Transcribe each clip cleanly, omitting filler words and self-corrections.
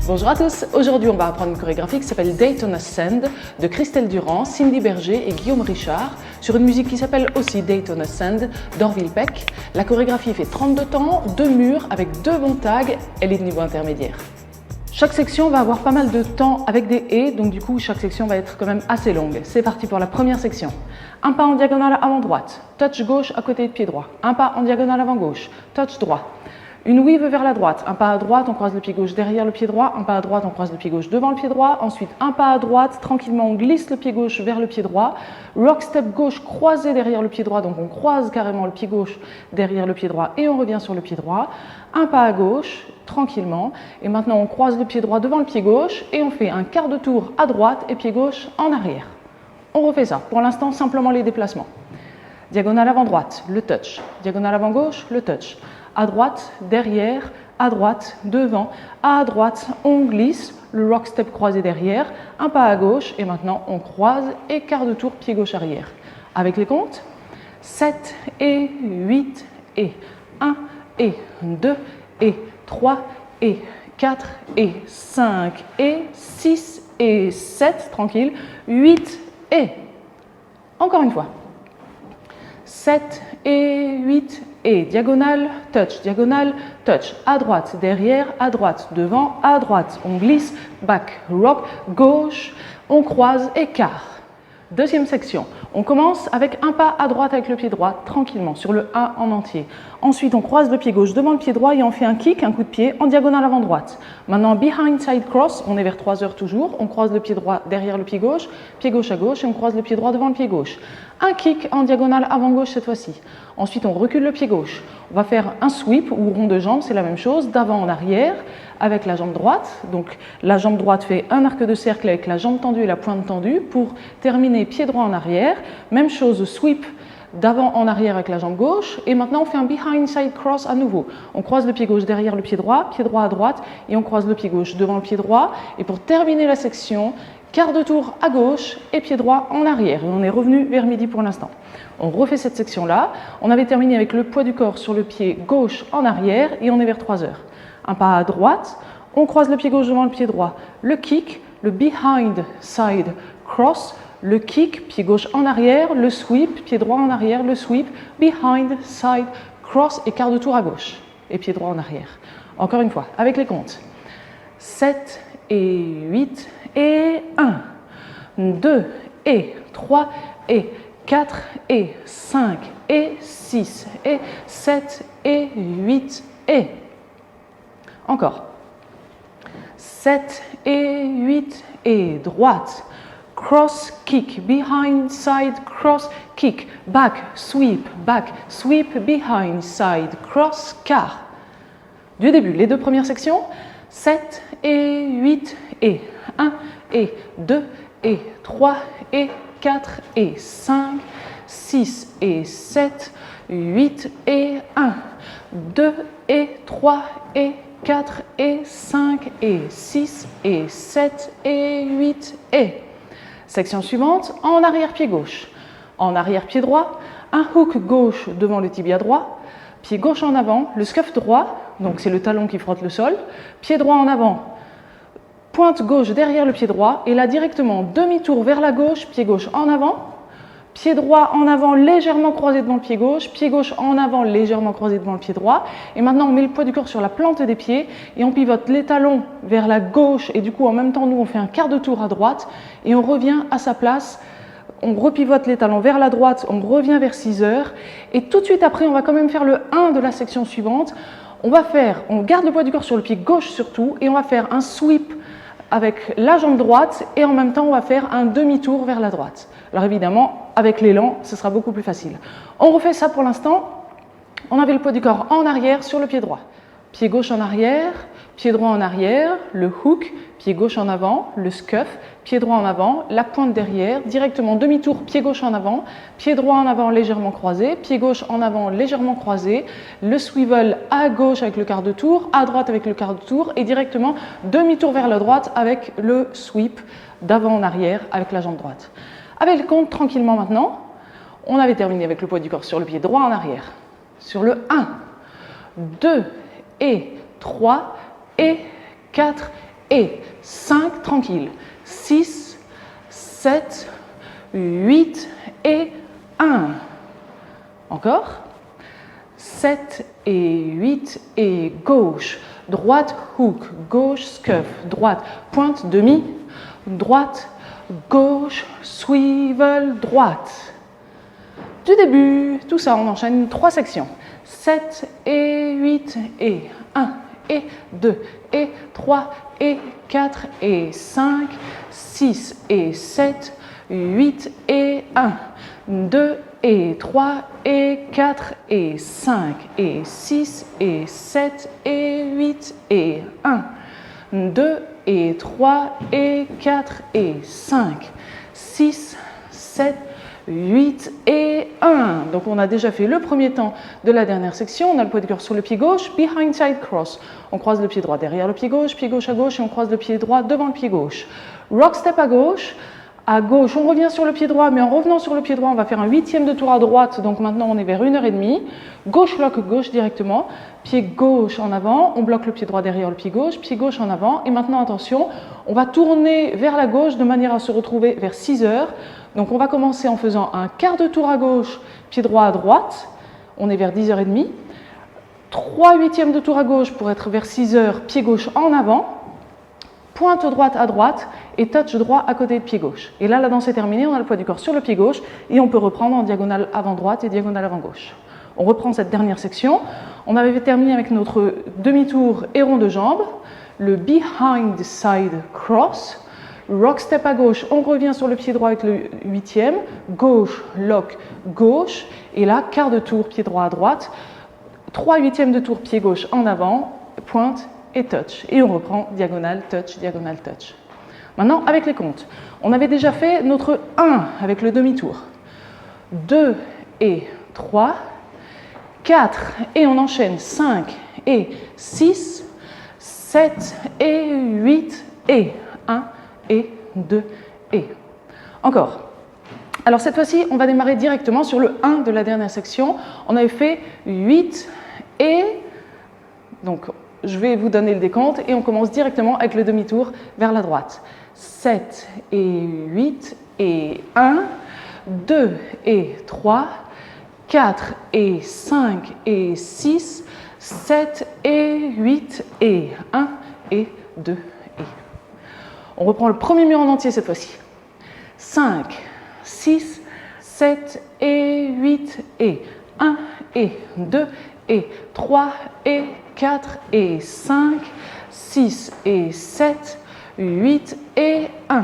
Bonjour à tous, aujourd'hui on va apprendre une chorégraphie qui s'appelle Daytona Sand de Christelle Durand, Cindy Berger et Guillaume Richard sur une musique qui s'appelle aussi Daytona Sand d'Orville Peck. La chorégraphie fait 32 temps, 2 murs avec 2 bons tags, elle est de niveau intermédiaire. Chaque section va avoir pas mal de temps avec des et, donc du coup chaque section va être quand même assez longue. C'est parti pour la première section. Un pas en diagonale avant droite, touch gauche à côté de pied droit. Un pas en diagonale avant gauche, touch droit. Une weave vers la droite, un pas à droite, on croise le pied gauche derrière le pied droit, un pas à droite, on croise le pied gauche devant le pied droit, ensuite un pas à droite, tranquillement on glisse le pied gauche vers le pied droit, rock step gauche croisé derrière le pied droit, donc on croise carrément le pied gauche derrière le pied droit et on revient sur le pied droit, un pas à gauche, tranquillement, et maintenant on croise le pied droit devant le pied gauche et on fait un quart de tour à droite et pied gauche en arrière. On refait ça, pour l'instant simplement les déplacements. Diagonale avant droite, le touch, diagonale avant gauche, le touch. À droite, derrière, à droite, devant, à droite, on glisse, le rock step croisé derrière, un pas à gauche et maintenant on croise et quart de tour pied gauche arrière. Avec les comptes, 7 et 8 et 1 et 2 et 3 et 4 et 5 et 6 et 7, tranquille, 8 et, encore une fois, 7 et 8 et diagonale, touch, à droite, derrière, à droite, devant, à droite, on glisse, back, rock, gauche, on croise et quart. Deuxième section, on commence avec un pas à droite avec le pied droit, tranquillement, sur le 1 en entier. Ensuite, on croise le pied gauche devant le pied droit et on fait un kick, un coup de pied, en diagonale avant droite. Maintenant, behind side cross, on est vers 3 heures toujours, on croise le pied droit derrière le pied gauche à gauche et on croise le pied droit devant le pied gauche. Un kick en diagonale avant gauche cette fois-ci. Ensuite, on recule le pied gauche. On va faire un sweep ou rond de jambe, c'est la même chose, d'avant en arrière avec la jambe droite. Donc, la jambe droite fait un arc de cercle avec la jambe tendue et la pointe tendue pour terminer pied droit en arrière. Même chose, sweep d'avant en arrière avec la jambe gauche. Et maintenant, on fait un behind side cross à nouveau. On croise le pied gauche derrière le pied droit à droite et on croise le pied gauche devant le pied droit. Et pour terminer la section, quart de tour à gauche et pied droit en arrière. Et on est revenu vers midi pour l'instant. On refait cette section-là. On avait terminé avec le poids du corps sur le pied gauche en arrière et on est vers 3 heures. Un pas à droite, on croise le pied gauche devant le pied droit. Le kick, le behind side cross, le kick, pied gauche en arrière, le sweep, pied droit en arrière, le sweep, behind side cross et quart de tour à gauche et pied droit en arrière. Encore une fois, avec les comptes. 7 et 8 et 1, 2 et 3 et 4 et 5 et 6 et 7 et 8 et... Encore. 7 et 8 et droite. Cross kick, behind side cross kick, back, sweep, behind side cross quart. Du début, les deux premières sections, 7 et 8 et 1 et 2 et 3 et 4 et 5, 6 et 7, 8 et 1, 2 et 3 et 4 et 5 et 6 et 7 et 8 et... Section suivante, en arrière-pied gauche. En arrière-pied droit, un hook gauche devant le tibia droit, pied gauche en avant, le scuff droit, donc c'est le talon qui frotte le sol, pied droit en avant, pointe gauche derrière le pied droit, et là directement demi-tour vers la gauche, pied gauche en avant, pied droit en avant légèrement croisé devant le pied gauche en avant légèrement croisé devant le pied droit. Et maintenant, on met le poids du corps sur la plante des pieds et on pivote les talons vers la gauche. Et du coup, en même temps, nous, on fait un quart de tour à droite et on revient à sa place. On repivote les talons vers la droite, on revient vers 6 heures. Et tout de suite après, on va quand même faire le 1 de la section suivante. On garde le poids du corps sur le pied gauche surtout et on va faire un sweep avec la jambe droite et en même temps, on va faire un demi-tour vers la droite. Alors évidemment, avec l'élan, ce sera beaucoup plus facile. On refait ça pour l'instant. On avait le poids du corps en arrière sur le pied droit. Pied gauche en arrière, pied droit en arrière, le hook, pied gauche en avant, le scuff, pied droit en avant, la pointe derrière, directement demi-tour, pied gauche en avant, pied droit en avant légèrement croisé, pied gauche en avant légèrement croisé, le swivel à gauche avec le quart de tour, à droite avec le quart de tour et directement demi-tour vers la droite avec le sweep d'avant en arrière avec la jambe droite. Avec le compte tranquillement maintenant, on avait terminé avec le poids du corps sur le pied droit en arrière. Sur le 1, 2 et 3 et 4 et 5, tranquille. 6, 7, 8 et 1. Encore. 7 et 8 et gauche. Droite, hook. Gauche, scuff. Droite, pointe, demi. Droite, gauche, swivel, droite. Du début, tout ça, on enchaîne 3 sections. 7 et 8 et 1 et 2 et 3 et 4 et 5, 6 et 7, 8 et 1, 2 et 3 et 4 et 5 et 6 et 7 et 8 et 1, 2 et 3 et 4 et 5, 6, 7, 8 et 1. Donc on a déjà fait le premier temps de la dernière section. On a le poids du cœur sur le pied gauche, behind side cross. On croise le pied droit derrière le pied gauche à gauche et on croise le pied droit devant le pied gauche. Rock step à gauche, on revient sur le pied droit, mais en revenant sur le pied droit, on va faire un 8e de tour à droite. Donc maintenant on est vers 1h30. Gauche lock gauche directement, pied gauche en avant, on bloque le pied droit derrière le pied gauche en avant. Et maintenant attention, on va tourner vers la gauche de manière à se retrouver vers 6h. Donc on va commencer en faisant un quart de tour à gauche, pied droit à droite, on est vers 10h30. 3 huitièmes de tour à gauche pour être vers 6h, pied gauche en avant, pointe droite à droite et touch droit à côté de pied gauche. Et là, la danse est terminée, on a le poids du corps sur le pied gauche et on peut reprendre en diagonale avant droite et diagonale avant gauche. On reprend cette dernière section. On avait terminé avec notre demi-tour et rond de jambes, le behind side cross. Rock step à gauche, on revient sur le pied droit avec le 8e, gauche, lock, gauche, et là, quart de tour, pied droit à droite, 3 huitièmes de tour, pied gauche en avant, pointe et touch. Et on reprend diagonale, touch, diagonale, touch. Maintenant, avec les comptes, on avait déjà fait notre 1 avec le demi-tour, 2 et 3, 4, et on enchaîne 5 et 6, 7 et 8 et 1, et 2 et. Encore. Alors cette fois-ci, on va démarrer directement sur le 1 de la dernière section. On avait fait 8 et. Donc je vais vous donner le décompte et on commence directement avec le demi-tour vers la droite. 7 et 8 et 1, 2 et 3, 4 et 5 et 6, 7 et 8 et 1 et 2 et. On reprend le premier mur en entier cette fois-ci. 5, 6, 7 et 8 et 1 et 2 et 3 et 4 et 5, 6 et 7, 8 et 1,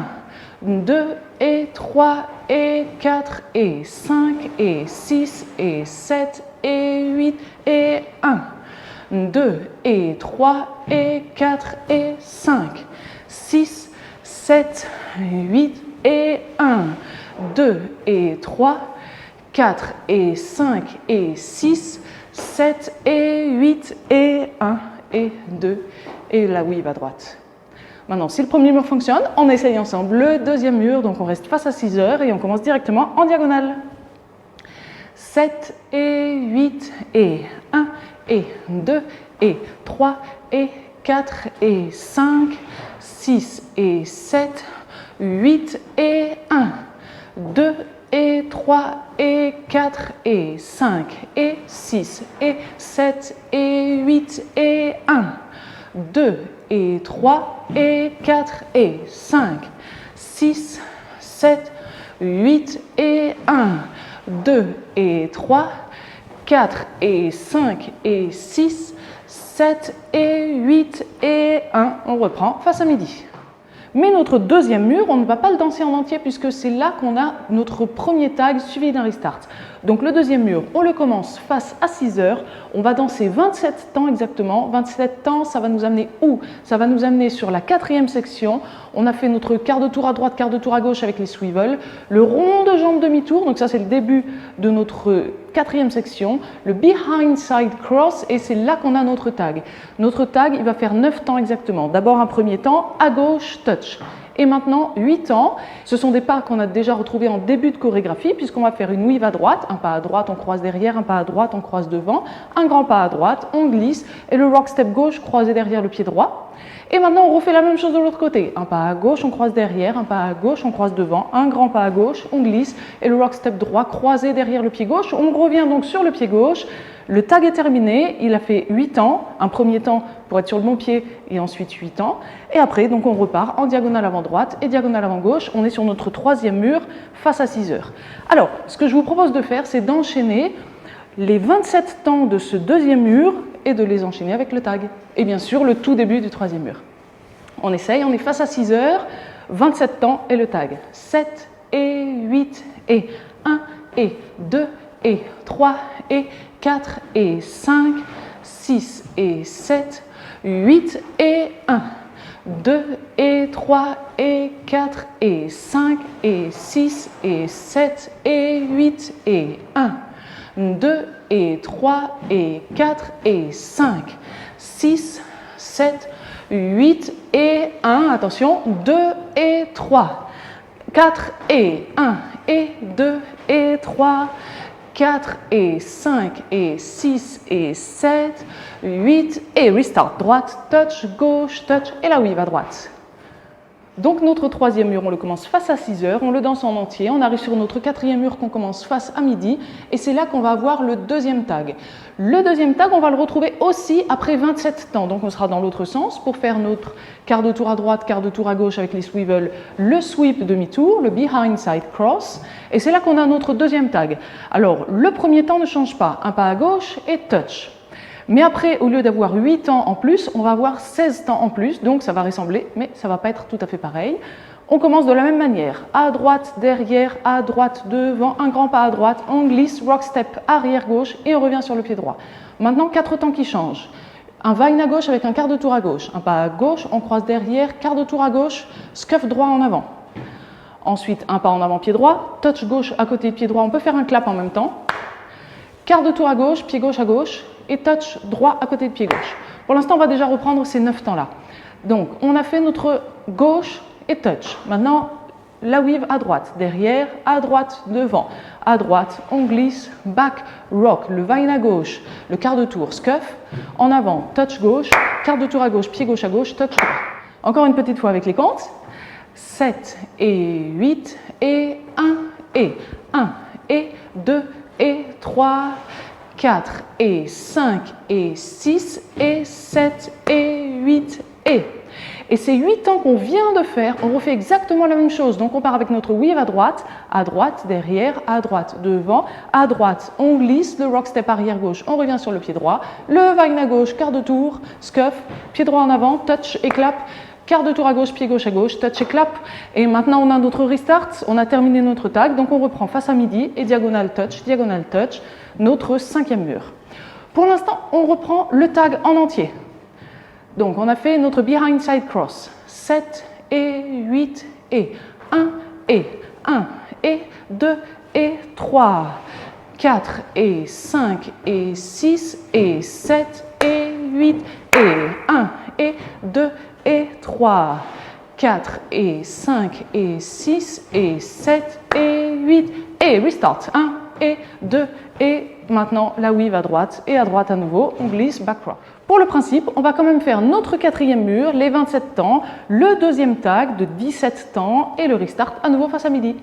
2 et 3 et 4 et 5 et 6 et 7 et 8 et 1, 2 et 3 et 4 et 5, 6, 7, 8 et 1, 2 et 3, 4 et 5 et 6, 7 et 8 et 1 et 2 et la weave à droite. Maintenant, si le premier mur fonctionne, on essaye ensemble le deuxième mur, donc on reste face à 6h et on commence directement en diagonale. 7 et 8 et 1 et 2 et 3 et 4 et 5, 6 et 7, 8 et 1, 2 et 3 et 4 et 5 et 6 et 7 et 8 et 1, 2 et 3 et 4 et 5, 6, 7, 8 et 1, 2 et 3, 4 et 5 et 6, 7 et 8 et 1. On reprend face à midi. Mais notre deuxième mur, on ne va pas le danser en entier puisque c'est là qu'on a notre premier tag suivi d'un restart. Donc le deuxième mur, on le commence face à 6h. On va danser 27 temps exactement. 27 temps, ça va nous amener où? Ça va nous amener sur la 4e section. On a fait notre quart de tour à droite, quart de tour à gauche avec les swivels. Le rond de jambe demi-tour, donc ça c'est le début de notre 4e section. Le behind side cross et c'est là qu'on a notre tag. Notre tag, il va faire 9 temps exactement. D'abord un premier temps, à gauche, touch. Et maintenant 8 temps. Ce sont des pas qu'on a déjà retrouvés en début de chorégraphie puisqu'on va faire une weave à droite, un pas à droite, on croise derrière, un pas à droite, on croise devant, un grand pas à droite, on glisse et le rock step gauche croisé derrière le pied droit. Et maintenant, on refait la même chose de l'autre côté. Un pas à gauche, on croise derrière, un pas à gauche, on croise devant, un grand pas à gauche, on glisse et le rock step droit croisé derrière le pied gauche. On revient donc sur le pied gauche. Le tag est terminé, il a fait 8 temps, un premier temps pour être sur le bon pied et ensuite 8 temps. Et après, donc on repart en diagonale avant droite et diagonale avant gauche. On est sur notre troisième mur face à 6 heures. Alors, ce que je vous propose de faire, c'est d'enchaîner les 27 temps de ce deuxième mur et de les enchaîner avec le tag. Et bien sûr, le tout début du troisième mur. On essaye, on est face à 6 heures, 27 temps et le tag. 7 et 8 et 1 et 2 et 3 et 4 et 5, 6 et 7, 8 et 1, 2 et 3 et 4 et 5 et 6 et 7 et 8 et 1, 2 et 3 et 4 et 5, 6, 7, 8 et 1, attention, 2 et 3, 4 et 1 et 2 et 3, 4 et 5 et 6 et 7, 8 et restart, droite, touch, gauche, touch et la weave à droite. Donc notre troisième mur, on le commence face à 6 heures, on le danse en entier, on arrive sur notre quatrième mur qu'on commence face à midi et c'est là qu'on va avoir le deuxième tag. Le deuxième tag, on va le retrouver aussi après 27 temps, donc on sera dans l'autre sens pour faire notre quart de tour à droite, quart de tour à gauche avec les swivels, le sweep demi-tour, le behind side cross et c'est là qu'on a notre deuxième tag. Alors le premier temps ne change pas, un pas à gauche et touch. Mais après, au lieu d'avoir 8 temps en plus, on va avoir 16 temps en plus, donc ça va ressembler, mais ça ne va pas être tout à fait pareil. On commence de la même manière, à droite, derrière, à droite, devant, un grand pas à droite, on glisse, rock step, arrière gauche et on revient sur le pied droit. Maintenant, 4 temps qui changent. Un vine à gauche avec un quart de tour à gauche, un pas à gauche, on croise derrière, quart de tour à gauche, scuff droit en avant. Ensuite, un pas en avant, pied droit, touch gauche à côté de pied droit, on peut faire un clap en même temps. Quart de tour à gauche à gauche et touch droit à côté de pied gauche. Pour l'instant, on va déjà reprendre ces 9 temps-là. Donc, on a fait notre gauche et touch. Maintenant, la weave à droite, derrière, à droite, devant. À droite, on glisse, back, rock, le vine à gauche, le quart de tour, scuff, en avant, touch gauche, quart de tour à gauche, touch droit. Encore une petite fois avec les comptes. 7 et 8 et 1 et 1 et 2 et 3, 4 et 5 et 6 et 7 et 8 et. Et ces 8 temps qu'on vient de faire, on refait exactement la même chose. Donc on part avec notre weave à droite, derrière, à droite, devant, à droite, on glisse, le rock step arrière gauche, on revient sur le pied droit, le vine à gauche, quart de tour, scuff, pied droit en avant, touch et clap, quart de tour à gauche, touch et clap. Et maintenant on a notre restart, on a terminé notre tag, donc on reprend face à midi et diagonale touch, notre cinquième mur. Pour l'instant, on reprend le tag en entier. Donc on a fait notre behind side cross, 7 et 8 et 1 et 1 et 2 et 3, 4 et 5 et 6 et 7 et 8 et 1 et 2 et 3, 4 et 5 et 6 et 7 et 8 et restart, 1 et 2 et maintenant la weave à droite et à droite à nouveau, on glisse, back rock. Pour le principe, on va quand même faire notre quatrième mur, les 27 temps, le deuxième tag de 17 temps et le restart à nouveau face à midi.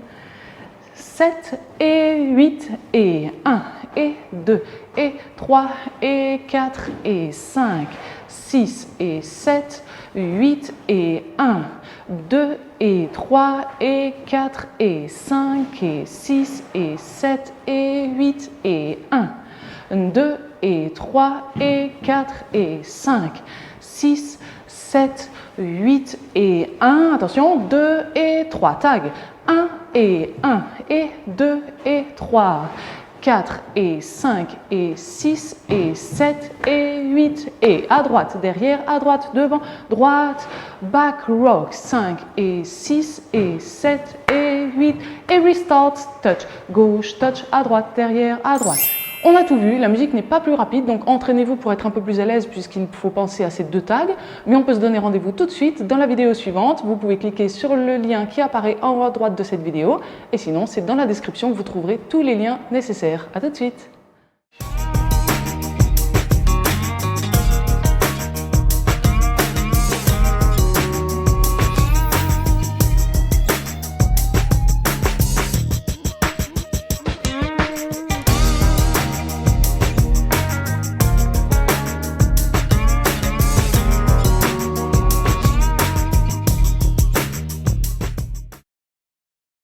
7 et 8 et 1 et 2 et 3 et 4 et 5, 6 et 7, 8 et 1, 2 et 3 et 4 et 5 et 6 et 7 et 8 et 1, 2 et 3 et 4 et 5, 6, 7, 8 et 1, attention, 2 et 3, tag, 1 et 1 et 2 et 3, 4 et 5 et 6 et 7 et 8 et à droite, derrière, à droite, devant, droite, back rock, 5 et 6 et 7 et 8 et restart, touch, gauche, touch, à droite, derrière, à droite. On a tout vu, la musique n'est pas plus rapide, donc entraînez-vous pour être un peu plus à l'aise puisqu'il faut penser à ces deux tags. Mais on peut se donner rendez-vous tout de suite dans la vidéo suivante. Vous pouvez cliquer sur le lien qui apparaît en haut à droite de cette vidéo. Et sinon, c'est dans la description que vous trouverez tous les liens nécessaires. À tout de suite.